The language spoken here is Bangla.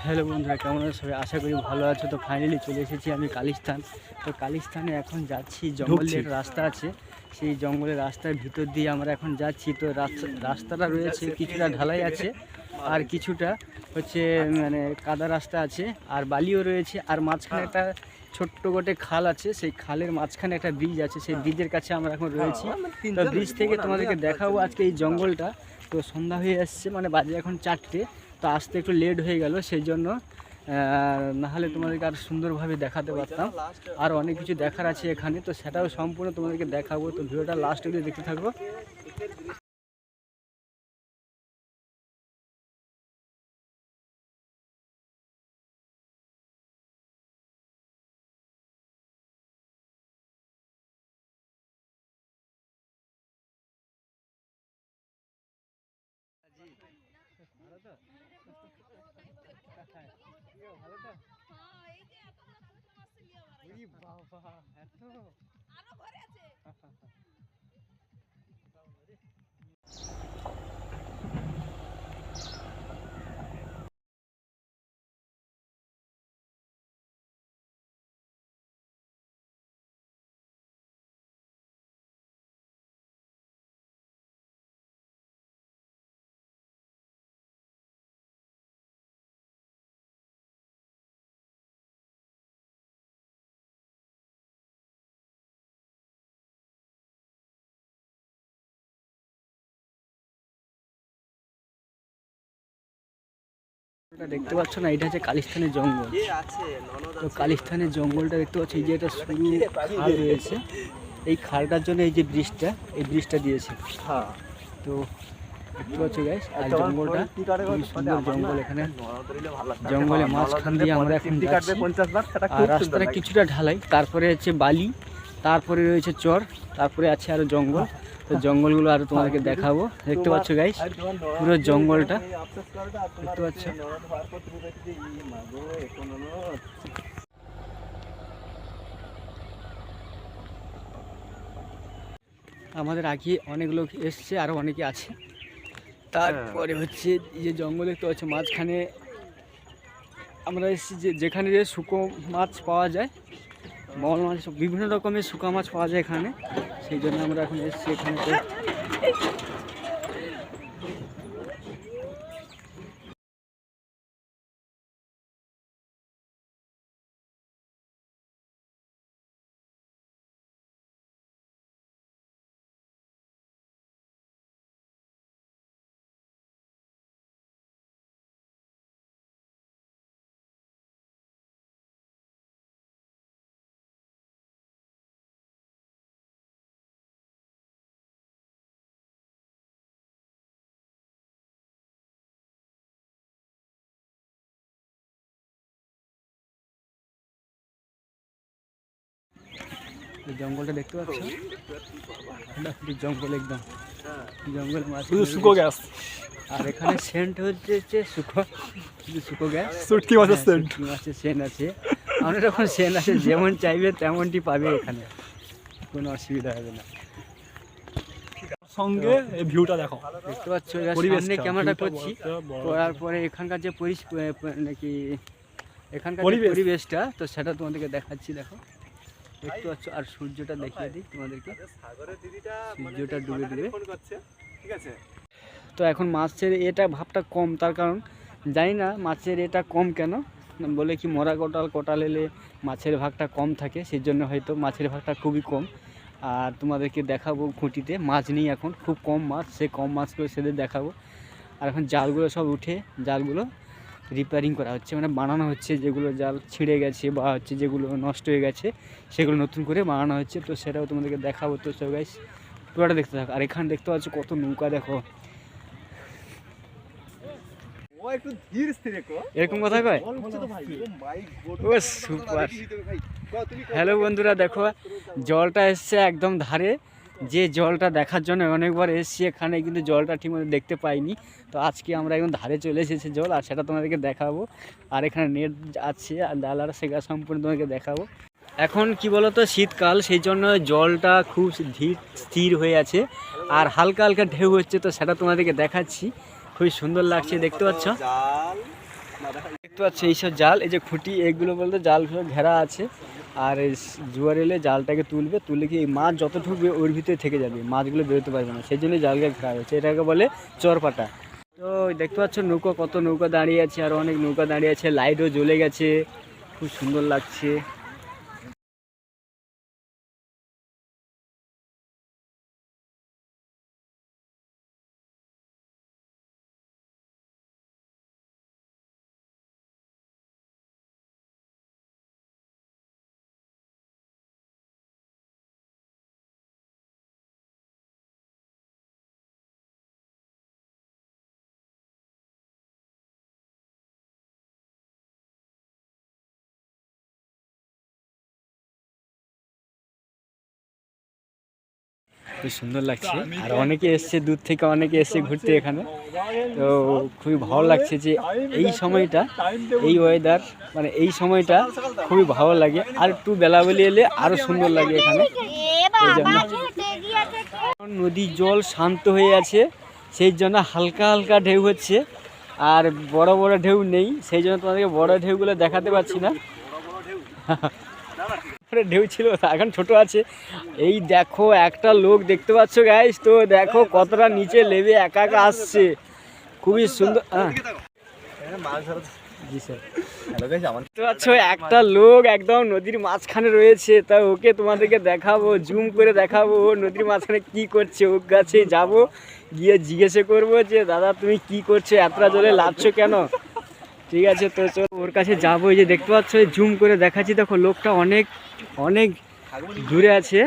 হ্যালো বন্ধুরা, কেমন আছো সবাই? আশা করি ভালো আছো। তো ফাইনালি চলে এসেছি আমি কালিস্থান। তো কালিস্থানে এখন যাচ্ছি, জঙ্গলের রাস্তা আছে, সেই জঙ্গলের রাস্তার ভিতর দিয়ে আমরা এখন যাচ্ছি। তো রাস্তাটা রয়েছে কিছুটা ঢালাই আছে আর কিছুটা হচ্ছে মানে কাদা রাস্তা আছে আর বালিও রয়েছে, আর মাঝখানে একটা ছোট্ট গোটে খাল আছে, সেই খালের মাঝখানে একটা ব্রিজ আছে, সেই ব্রিজের কাছে আমরা এখন রয়েছি। তো ব্রিজ থেকে তোমাদেরকে দেখাবো আজকে এই জঙ্গলটা। তো সন্ধ্যা হয়ে আসছে, মানে বাজে এখন 4টে, তো আসতে একটু লেট হয়ে গেল, সেই জন্য নাহলে তোমাদেরকে আর সুন্দরভাবে দেখাতে পারতাম। আর অনেক কিছু দেখার আছে এখানে, তো সেটাও সম্পূর্ণ তোমাদেরকে দেখাবো। তো ভিডিওটা লাস্ট অবধি দেখতে থাকবো। ভালো তো? ভালো তো? বাবা, এত দেখতে পাচ্ছ না, এটা হচ্ছে কালিস্থানের জঙ্গল। তো কালিস্থানের জঙ্গলটা দেখতে পাচ্ছ, এই যে এটা সরু খাল রয়েছে, এই খালটার জন্য এই যে ব্রিজটা দিয়েছে। তো দেখতে পাচ্ছ গাইস, আর জঙ্গলটা খুবই সুন্দর জঙ্গল। এখানে জঙ্গলে মাঝখান দিয়ে আমরা এখন যাচ্ছি, আর রাস্তাটা কিছুটা ঢালাই, তারপরে হচ্ছে বালি, তারপরে রয়েছে চর, তারপরে আছে আরো জঙ্গল। তো জঙ্গলগুলো আরো তোমাদেরকে দেখাবো। দেখতে পাচ্ছ গাইস, পুরো জঙ্গলটা দেখতে পাচ্ছ। আমাদের আগে অনেক লোক এসছে, আরো অনেকে আছে। তারপরে হচ্ছে এই যে জঙ্গল দেখতে পাচ্ছ, মাঝখানে আমরা এসেছি যেখানে যে শুকো মাছ পাওয়া যায়, বড় মাছ, বিভিন্ন রকমের শুকা মাছ পাওয়া যায় এখানে, সেই জন্য আমরা এখন এসেছি এখানে। জঙ্গলটা দেখতে পাচ্ছ, জঙ্গল একদম জঙ্গলের মাছ, শুকো গ্যাস। আর এখানে সেন্ট হচ্ছে শুকো গ্যাস, শুটকি মাছের সেন্ট। মাছের সেন্ট আছে, অনেক রকম সেন্ট আছে, যেমন চাইবে তেমনটি পাবে এখানে, কোনো অসুবিধা হবে না। সঙ্গে এই ভিউটা দেখো, দেখতে পাচ্ছ, সামনে ক্যামেরাটা করছি, করার পরে এখানকার যে নাকি এখানকার পরিবেশটা, তো সেটা তোমাদেরকে দেখাচ্ছি। দেখো, দেখতে পাচ্ছ, আর সূর্যটা দেখিয়ে দিই তোমাদেরকে, সূর্যটা ডুবে ডুবে। তো এখন মাছের এটা ভাবটা কম, তার কারণ জানি না মাছের এটা কম কেন, বলে কি মরা কোটাল এলে মাছের ভাগটা কম থাকে, সেই জন্য হয়তো মাছের ভাগটা খুবই কম। আর তোমাদেরকে দেখাবো খুঁটিতে মাছ নেই এখন, খুব কম মাছ, সে কম মাছগুলো সেদের দেখাবো। আর এখন জালগুলো সব উঠে জালগুলো রিপেয়ারিং করা হচ্ছে, মানে বানানো হচ্ছে, যেগুলো জাল ছিঁড়ে গেছে বা হচ্ছে যেগুলো নষ্ট হয়ে গেছে সেগুলো নতুন করে বানানো হচ্ছে। তো সেটাও তোমাদেরকে দেখাবো। তো সব গাইস পুরোটা দেখতে থাকো। আর এখানে দেখতে পাচ্ছ কত নৌকা, দেখো, এরকম কথা কয়, ও সুপার। হ্যালো বন্ধুরা, দেখো জলটা এসছে একদম ধারে, যে জলটা দেখার জন্য অনেকবার এসেছি এখানে, কিন্তু জলটা ঠিকমতো দেখতে পাইনি। তো আজকে আমরা একদম ধারে চলে এসেছি জল, আর সেটা তোমাদেরকে দেখাবো। আর এখানে নেট আছে আর ডালার, সেটা সম্পূর্ণ তোমাদেরকে দেখাবো। এখন কি বলতো, শীতকাল, সেই জন্য জলটা খুব স্থির হয়ে আছে, আর হালকা হালকা ঢেউ হচ্ছে। তো সেটা তোমাদেরকে দেখাচ্ছি, খুবই সুন্দর লাগছে, দেখতে পাচ্ছ। তো আচ্ছা এইসব জাল, এই যে খুঁটি, এগুলো বলতে জাল ঘেরা আছে। আর এই জোয়ার এলে জালটাকে তুলে কি এই মাছ যত ঢুকবে ওর ভিতরে থেকে যাবে, মাছগুলো বেরোতে পারবে না, সেই জন্যই জালকে ঘেরা হয়েছে। এটাকে বলে চরপাটা। তো দেখতে পাচ্ছ নৌকা, কত নৌকা দাঁড়িয়ে আছে, আর অনেক নৌকা দাঁড়িয়ে আছে, লাইটও জ্বলে গেছে, খুব সুন্দর লাগছে। খুব সুন্দর লাগছে, আর অনেকে এসছে দূর থেকে, অনেকে এসছে ঘুরতে এখানে। তো খুবই ভালো লাগছে যে এই সময়টা, এই ওয়েদার, মানে এই সময়টা খুবই ভালো লাগে। আর একটু বেলাবেলি এলে আরও সুন্দর লাগে এখানে। এই জন্য নদীর জল শান্ত হয়ে আছে, সেই জন্য হালকা হালকা ঢেউ হচ্ছে, আর বড় বড় ঢেউ নেই, সেই জন্য তোমাদেরকে বড় ঢেউগুলো দেখাতে পারছি না। ঢেউ ছিল, এখন ছোট আছে। এই দেখো একটা লোক দেখতে পাচ্ছ গাইস, তো দেখো কতটা নিচে নেমে একা একা আসছে, খুবই সুন্দর। জি স্যার, দেখতে পাচ্ছ একটা লোক একদম নদীর মাঝখানে রয়েছে, তা ওকে তোমাদেরকে দেখাবো, জুম করে দেখাবো ও নদীর মাঝখানে কি করছে। ওর কাছে যাব, গিয়ে জিজ্ঞেস করবো যে দাদা তুমি কি করছো, এতটা জলে লাফছো কেন? ঠিক আছে, তো চল ওর কাছে যাবো। এই যে দেখতে পাচ্ছ, জুম করে দেখাচ্ছি, দেখো লোকটা অনেক অনেক দূরে আছে।